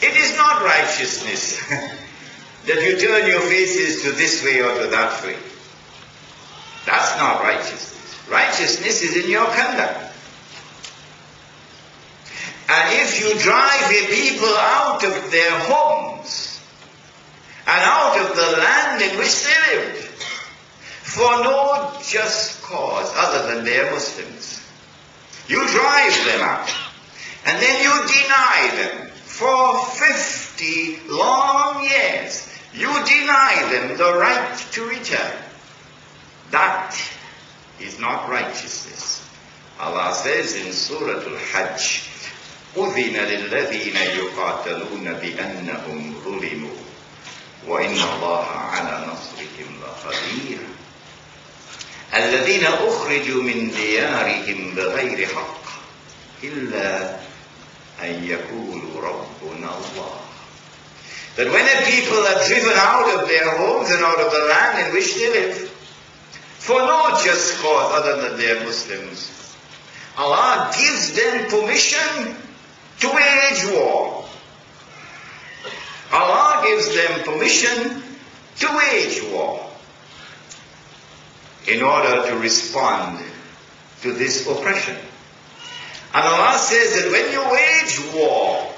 It is not righteousness that you turn your faces to this way or to that way. That's not righteousness. Righteousness is in your conduct. And if you drive a people out of their homes and out of the land in which they lived for no just cause other than they are Muslims, you drive them out and then you deny them for 50 long years. You deny them the right to return. That is not righteousness. Allah says in Surah Al-Hajj, أُذِنَ لِلَّذِينَ يُقَاتَلُونَ بِأَنَّهُمْ ظُلِمُوا وَإِنَّ اللَّهَ عَلَى نَصْرِهِمْ لَقَدِيرٌ الَّذِينَ أُخْرِجُوا مِنْ دِيَارِهِمْ بِغَيْرِ حَقٍّ إِلَّا أَنْ يَقُولُوا رَبُّنَا اللَّهُ. That when a people are driven out of their homes and out of the land in which they live, for no just cause other than they are Muslims, Allah gives them permission to wage war. Allah gives them permission to wage war in order to respond to this oppression. And Allah says that when you wage war,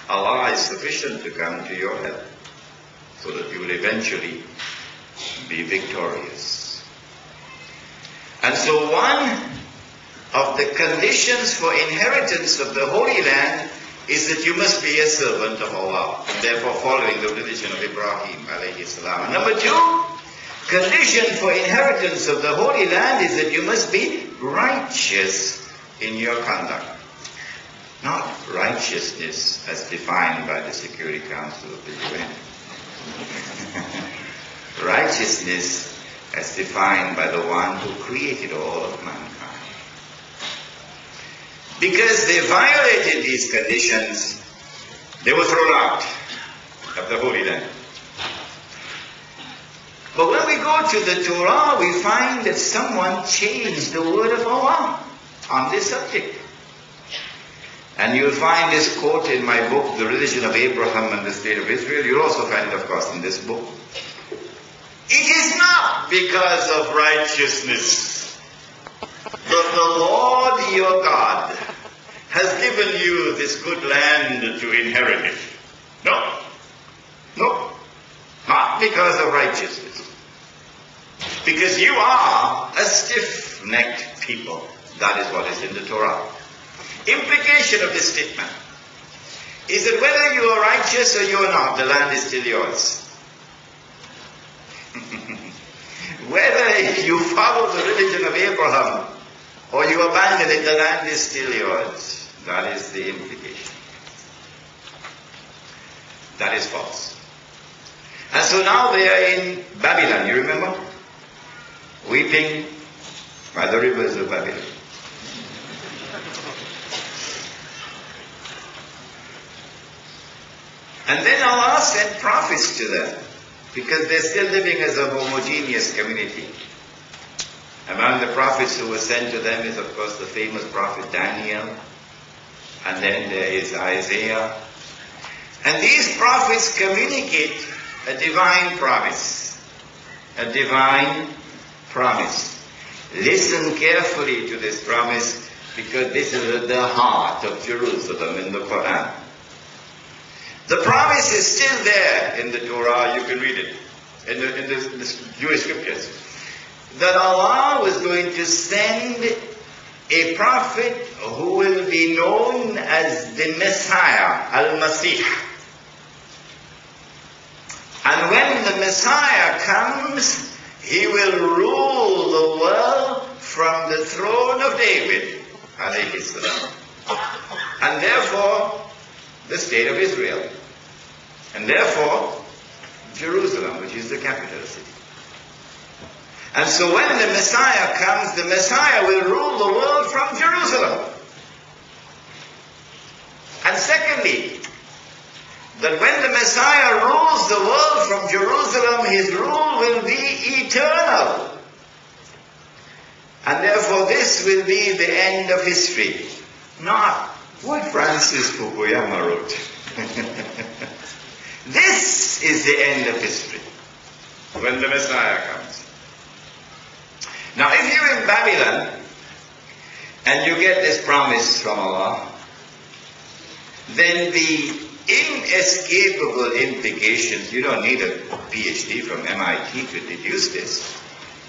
Allah is sufficient to come to your help so that you will eventually be victorious. And so one of the conditions for inheritance of the Holy Land is that you must be a servant of Allah, and therefore following the religion of Ibrahim alayhi salam. And number two, condition for inheritance of the Holy Land is that you must be righteous in your conduct. Not righteousness as defined by the Security Council of the UN. Righteousness as defined by the one who created all of mankind. Because they violated these conditions, they were thrown out of the Holy Land. But when we go to the Torah, we find that someone changed the word of Allah on this subject. And you'll find this quote in my book, The Religion of Abraham and the State of Israel. You'll also find it, of course, in this book. It is not because of righteousness that the Lord your God has given you this good land to inherit it. No. No. Not because of righteousness. Because you are a stiff-necked people. That is what is in the Torah. Implication of this statement is that whether you are righteous or you are not, the land is still yours. Whether you follow the religion of Abraham or you abandon it, the land is still yours. That is the implication. That is false. And so now they are in Babylon, you remember? Weeping by the rivers of Babylon. And then Allah sent prophets to them, because they're still living as a homogeneous community. Among the prophets who were sent to them is, of course, the famous prophet Daniel, and then there is Isaiah. And these prophets communicate a divine promise. A divine promise. Listen carefully to this promise, because this is at the heart of Jerusalem in the Quran. The promise is still there in the Torah. You can read it in the Jewish scriptures, that Allah was going to send a prophet who will be known as the Messiah, Al-Masih. And when the Messiah comes, he will rule the world from the throne of David, alayhi salam. And therefore, the state of Israel. And therefore, Jerusalem, which is the capital city. And so when the Messiah comes, the Messiah will rule the world from Jerusalem. And secondly, that when the Messiah rules the world from Jerusalem, his rule will be eternal. And therefore this will be the end of history. Not what Francis Fukuyama wrote. is the end of history, when the Messiah comes. Now, if you're in Babylon and you get this promise from Allah, then the inescapable implications, you don't need a PhD from MIT to deduce this,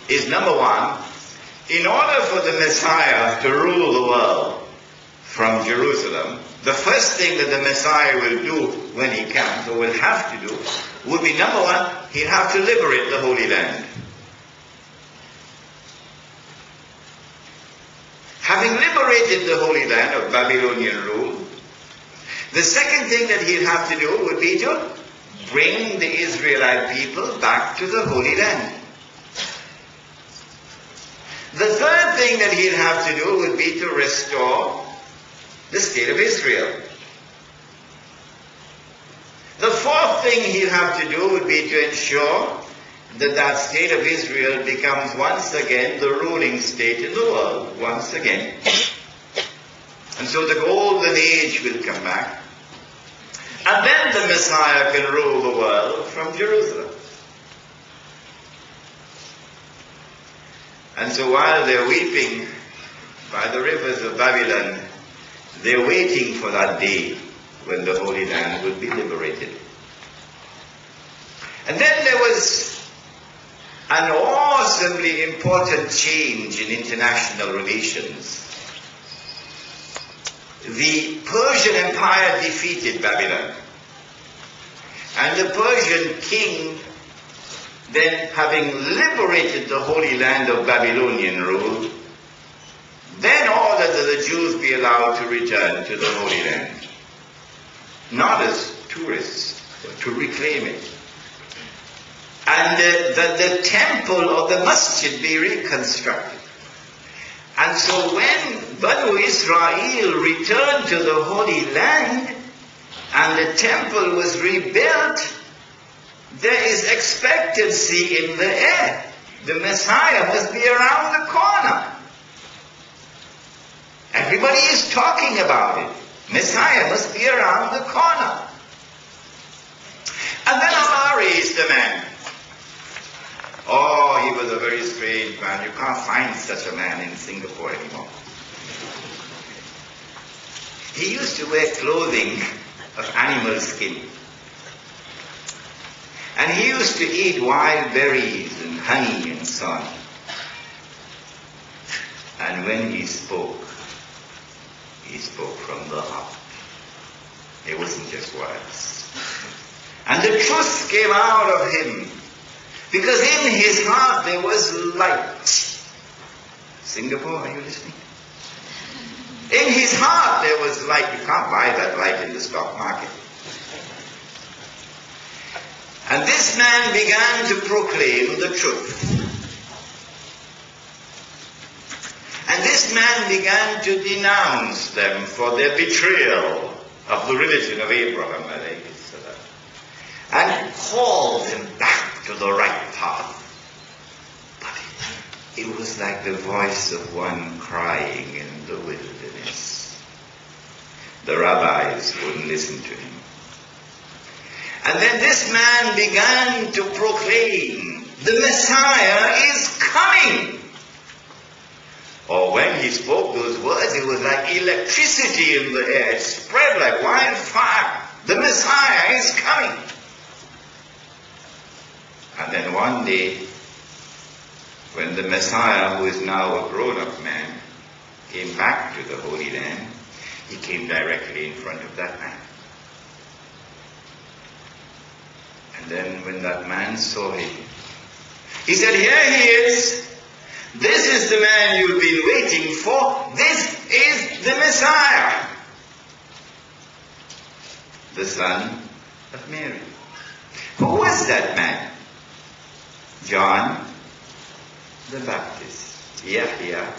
is number one, in order for the Messiah to rule the world from Jerusalem, the first thing that the Messiah will do when he comes, or will have to do, would be number one, he'll have to liberate the Holy Land. Having liberated the Holy Land of Babylonian rule, the second thing that he'll have to do would be to bring the Israelite people back to the Holy Land. The third thing that he'll have to do would be to restore the state of Israel. The fourth thing he'll have to do would be to ensure that that state of Israel becomes once again the ruling state in the world, once again. And so the golden age will come back. And then the Messiah can rule the world from Jerusalem. And so while they're weeping by the rivers of Babylon, they're waiting for that day when the Holy Land will be liberated. And then there was an awesomely important change in international relations. The Persian Empire defeated Babylon. And the Persian king, then having liberated the Holy Land of Babylonian rule, then ordered that the Jews be allowed to return to the Holy Land. Not as tourists, but to reclaim it. And that the temple or the masjid be reconstructed. And so when Banu Israel returned to the Holy Land and the temple was rebuilt, there is expectancy in the air. The Messiah must be around the corner. Everybody is talking about it. Messiah must be around the corner. And then Allah raised a man. Oh, he was a very strange man. You can't find such a man in Singapore anymore. He used to wear clothing of animal skin. And he used to eat wild berries and honey and so on. And when he spoke from the heart. It wasn't just words. And the truth came out of him. Because in his heart there was light. Singapore, are you listening? In his heart there was light. You can't buy that light in the stock market. And this man began to proclaim the truth. And this man began to denounce them for their betrayal of the religion of Abraham, and called them back to the right path. But it was like the voice of one crying in the wilderness. The rabbis wouldn't listen to him. And then this man began to proclaim, the Messiah is coming. Or when he spoke those words, it was like electricity in the air. It spread like wildfire. The Messiah is coming. And then one day, when the Messiah, who is now a grown-up man, came back to the Holy Land, he came directly in front of that man. And then when that man saw him, he said, "Here he is. This is the man you've been waiting for. This is the Messiah, the son of Mary." Who was that man? John the Baptist. Yahya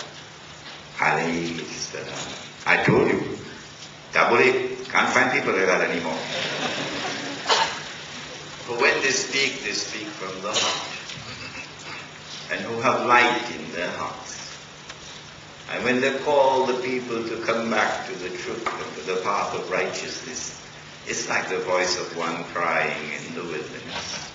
alayhi salam. I told you. Tabule, can't find people like that anymore. But when they speak from the heart. And who have light in their hearts. And when they call the people to come back to the truth and to the path of righteousness, It's like the voice of one crying in the wilderness.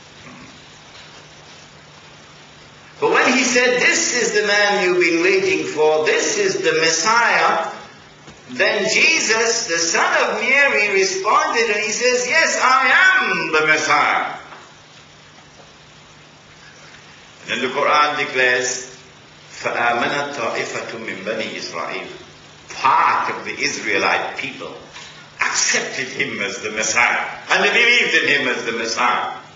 But when he said, this is the man you've been waiting for, this is the Messiah, then Jesus, the son of Mary, responded and he says, yes, I am the Messiah. And then the Quran declares, فَآمَنَتْ طَائِفَةٌ مِّن بَنِي إِسْرَائِيلِ. Part of the Israelite people accepted him as the Messiah, and they believed in him as the Messiah.